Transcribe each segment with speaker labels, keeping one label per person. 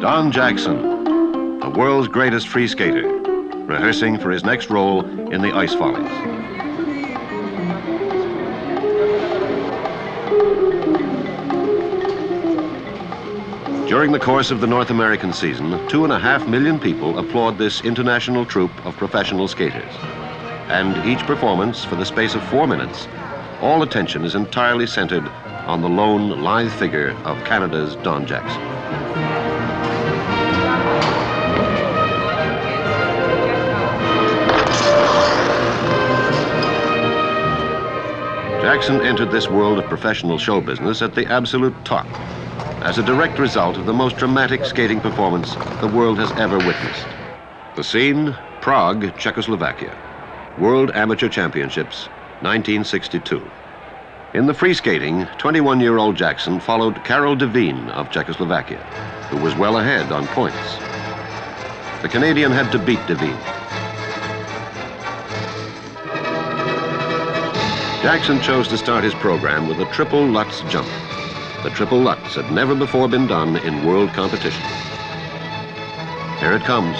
Speaker 1: Don Jackson, the world's greatest free skater, rehearsing for his next role in the Ice Follies. During the course of the North American season, 2.5 million people applaud this international troupe of professional skaters. And each performance, for the space of 4 minutes, all attention is entirely centered on the lone, lithe figure of Canada's Don Jackson. Jackson entered this world of professional show business at the absolute top, as a direct result of the most dramatic skating performance the world has ever witnessed. The scene, Prague, Czechoslovakia. World Amateur Championships, 1962. In the free skating, 21-year-old Jackson followed Karel Devine of Czechoslovakia, who was well ahead on points. The Canadian had to beat Devine. Jackson chose to start his program with a triple Lutz jump. The triple Lutz had never before been done in world competition. Here it comes.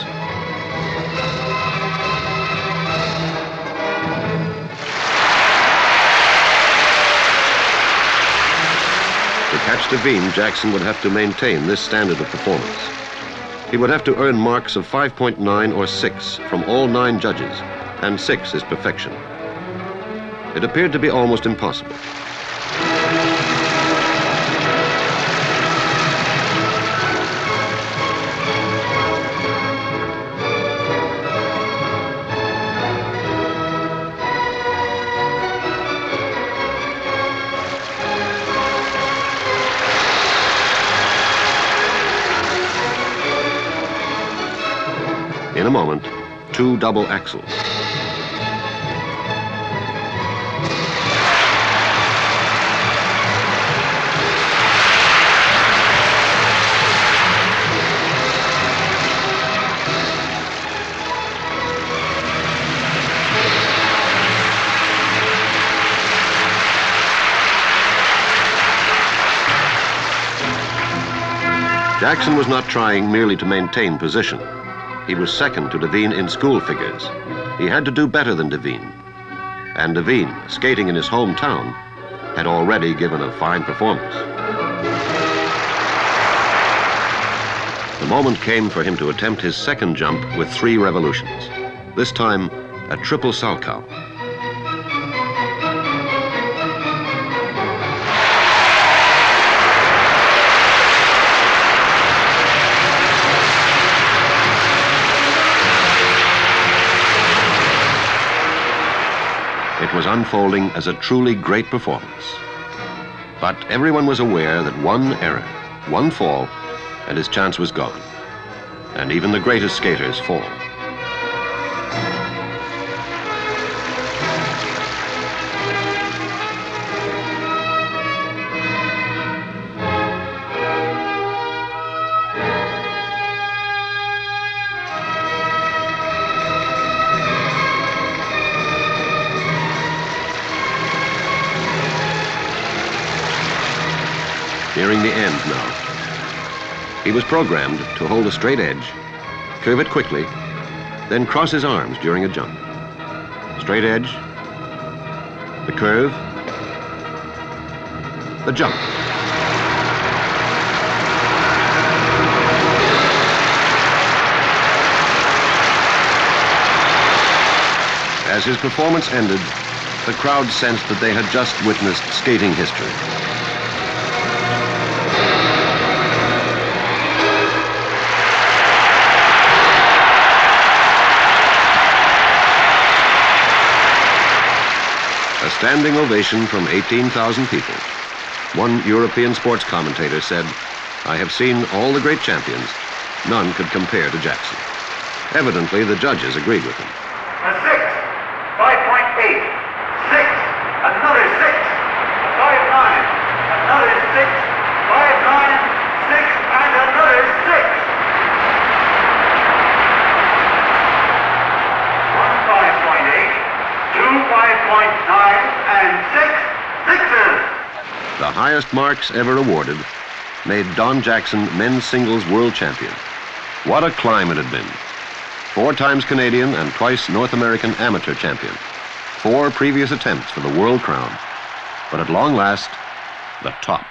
Speaker 1: To catch Devine, Jackson would have to maintain this standard of performance. He would have to earn marks of 5.9 or 6 from all 9 judges, and 6 is perfection. It appeared to be almost impossible. In a moment, 2 double axels. Jackson was not trying merely to maintain position. He was second to Devine in school figures. He had to do better than Devine. And Devine, skating in his hometown, had already given a fine performance. The moment came for him to attempt his second jump with 3 revolutions. This time, a triple salchow. It was unfolding as a truly great performance. But everyone was aware that one error, one fall, and his chance was gone. And even the greatest skaters fall. Nearing the end now. He was programmed to hold a straight edge, curve it quickly, then cross his arms during a jump. Straight edge, the curve, the jump. As his performance ended, the crowd sensed that they had just witnessed skating history. A standing ovation from 18,000 people. One European sports commentator said, "I have seen all the great champions. None could compare to Jackson." Evidently, the judges agreed with him.
Speaker 2: A 6, 5.8, 6, another 6, 5.9, another 6, 5.9, 6, and another 6. 1 5.8, 2 5.9, and 6 sixes.
Speaker 1: The highest marks ever awarded, made Don Jackson men's singles world champion. What a climb it had been. 4 times Canadian and twice North American amateur champion. 4 previous attempts for the world crown. But at long last, the top.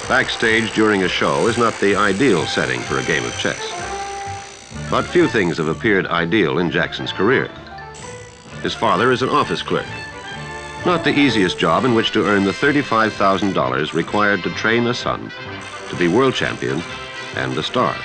Speaker 1: Backstage during a show is not the ideal setting for a game of chess. But few things have appeared ideal in Jackson's career. His father is an office clerk. Not the easiest job in which to earn the $35,000 required to train a son to be world champion and a star.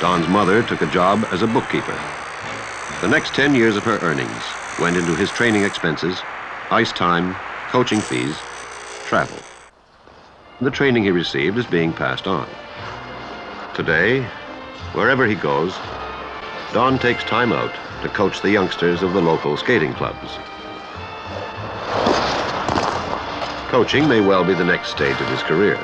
Speaker 1: Don's mother took a job as a bookkeeper. The next 10 years of her earnings went into his training expenses, ice time, coaching fees, travel. The training he received is being passed on. Today, wherever he goes, Don takes time out to coach the youngsters of the local skating clubs. Coaching may well be the next stage of his career.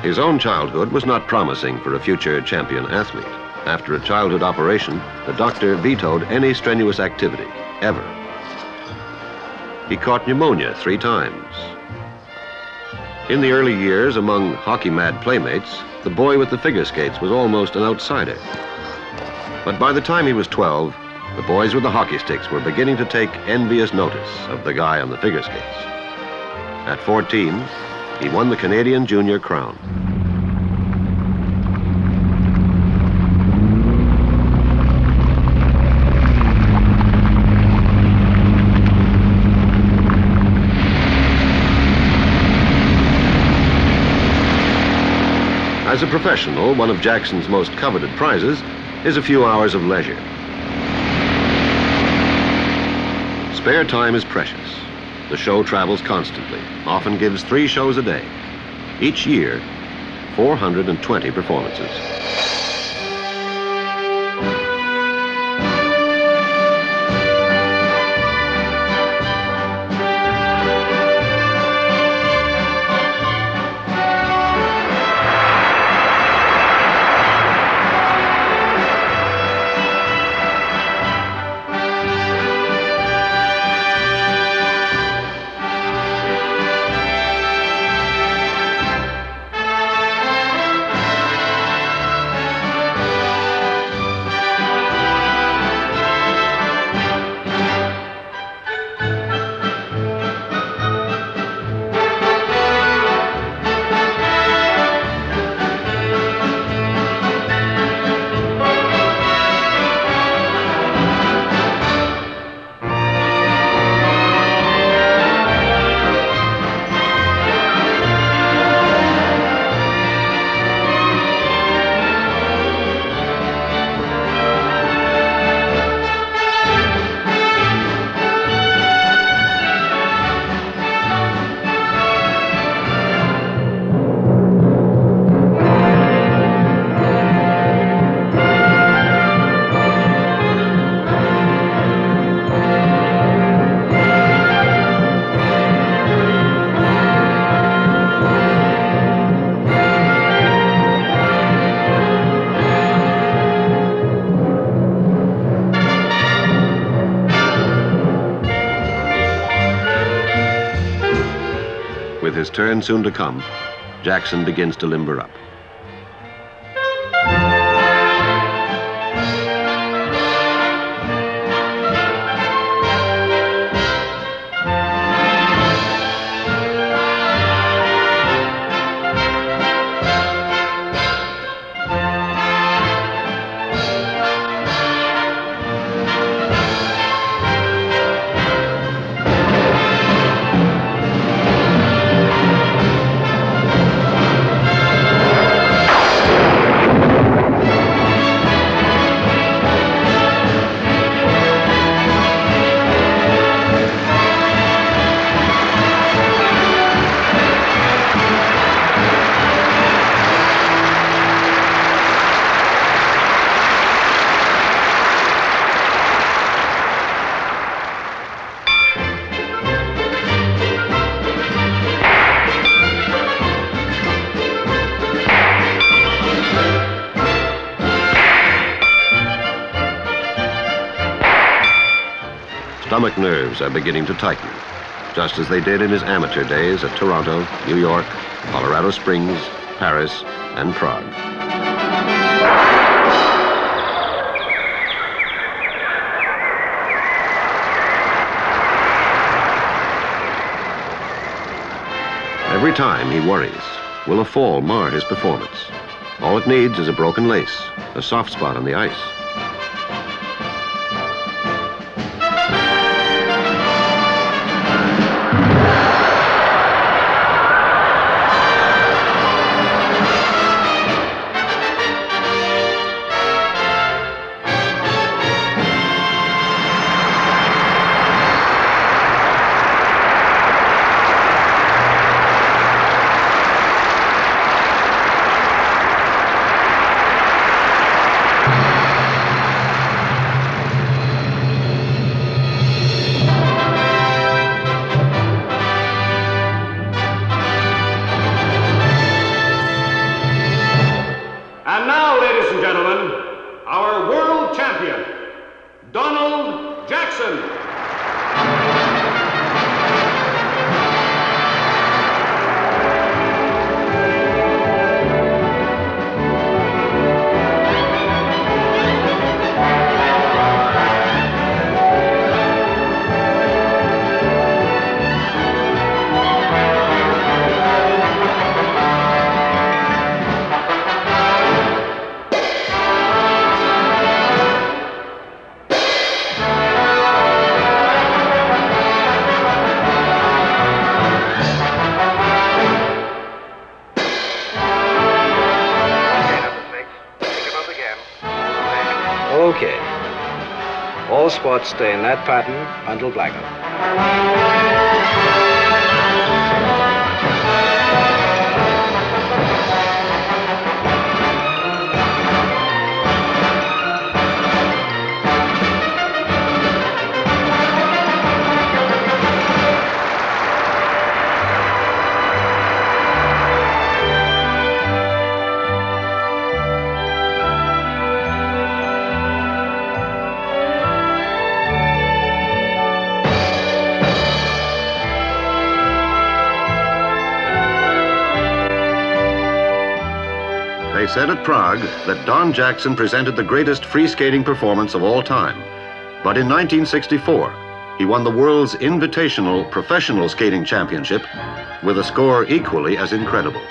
Speaker 1: His own childhood was not promising for a future champion athlete. After a childhood operation, the doctor vetoed any strenuous activity, ever. He caught pneumonia 3 times. In the early years, among hockey-mad playmates, the boy with the figure skates was almost an outsider. But by the time he was 12, the boys with the hockey sticks were beginning to take envious notice of the guy on the figure skates. At 14, he won the Canadian Junior Crown. As a professional, one of Jackson's most coveted prizes is a few hours of leisure. Spare time is precious. The show travels constantly, often gives 3 shows a day. Each year, 420 performances. with his turn soon to come, Jackson begins to limber up. Stomach nerves are beginning to tighten, just as they did in his amateur days at Toronto, New York, Colorado Springs, Paris, and Prague. Every time he worries, will a fall mar his performance? All it needs is a broken lace, a soft spot on the ice.
Speaker 3: Okay. All spots stay in that pattern until blackout.
Speaker 1: They said at Prague that Don Jackson presented the greatest free skating performance of all time. But in 1964, he won the world's invitational professional skating championship with a score equally as incredible.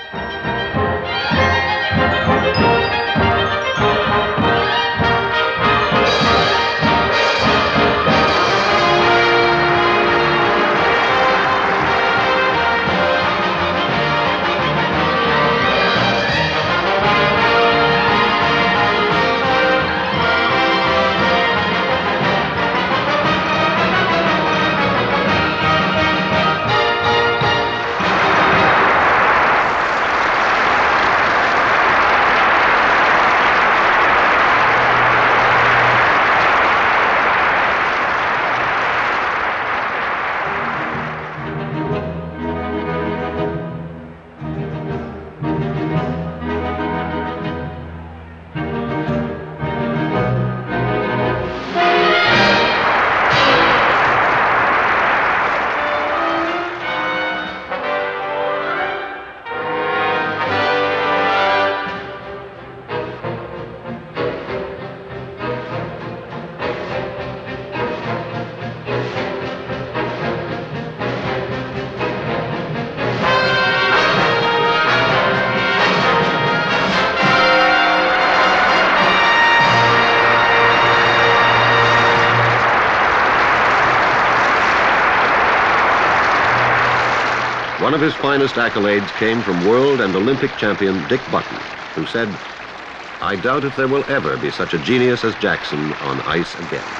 Speaker 1: One of his finest accolades came from world and Olympic champion Dick Button, who said, "I doubt if there will ever be such a genius as Jackson on ice again."